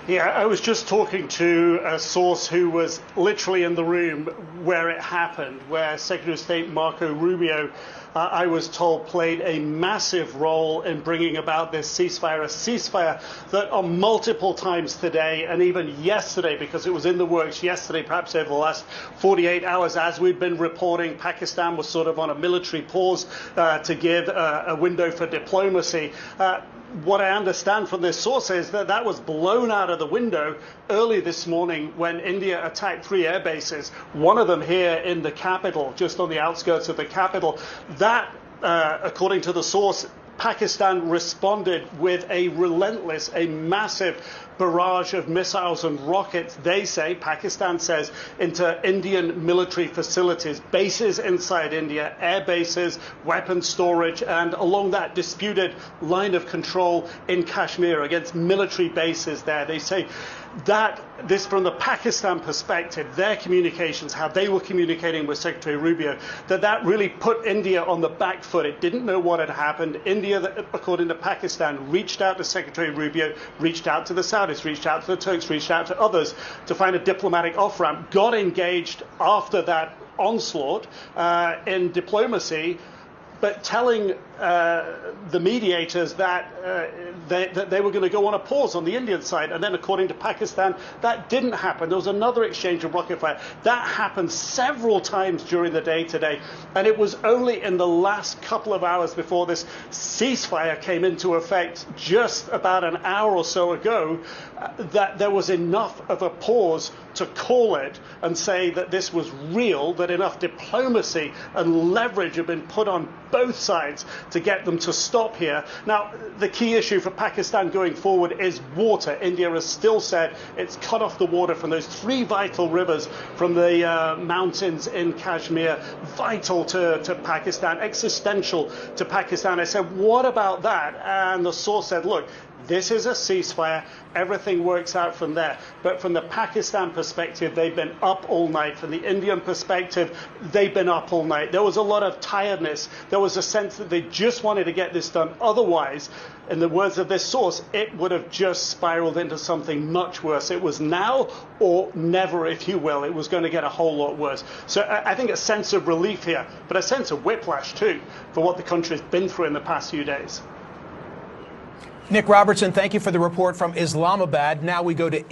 Yeah, I was just talking to a source who was literally in the room where it happened, where Secretary of State Marco Rubio, I was told, played a massive role in bringing about this ceasefire, a ceasefire that on multiple times today and even yesterday, because it was in the works yesterday, perhaps over the last 48 hours, as we've been reporting, Pakistan was sort of on a military pause to give a window for diplomacy. What I understand from this source is that that was blown out of the window early this morning when India attacked 3 air bases, one of them here in the capital, just on the outskirts of the capital. That, according to the source, Pakistan responded with a relentless, a massive barrage of missiles and rockets, they say, Pakistan says, into Indian military facilities, bases inside India, air bases, weapons storage, and along that disputed line of control in Kashmir against military bases there. They say that this, from the Pakistan perspective, their communications, how they were communicating with Secretary Rubio, that really put India on the back foot. It didn't know what had happened. India, according to Pakistan, reached out to Secretary Rubio, reached out to the Saudis, reached out to the Turks, reached out to others to find a diplomatic off-ramp, got engaged after that onslaught in diplomacy, but telling the mediators that they were going to go on a pause on the Indian side. And then, according to Pakistan, that didn't happen. There was another exchange of rocket fire. That happened several times during the day today. And it was only in the last couple of hours before this ceasefire came into effect, just about an hour or so ago, that there was enough of a pause to call it and say that this was real, that enough diplomacy and leverage had been put on both sides to get them to stop here. Now, the key issue for Pakistan going forward is water. India has still said it's cut off the water from those 3 vital rivers from the mountains in Kashmir, vital to Pakistan, existential to Pakistan. I said, what about that? And the source said, look, this is a ceasefire. Everything works out from there. But from the Pakistan perspective, they've been up all night. From the Indian perspective, they've been up all night. There was a lot of tiredness. There was a sense that they just wanted to get this done. Otherwise, in the words of this source, it would have just spiraled into something much worse. It was now or never, if you will. It was going to get a whole lot worse. So I think a sense of relief here, but a sense of whiplash too, for what the country has been through in the past few days. Nick Robertson, thank you for the report from Islamabad. Now we go to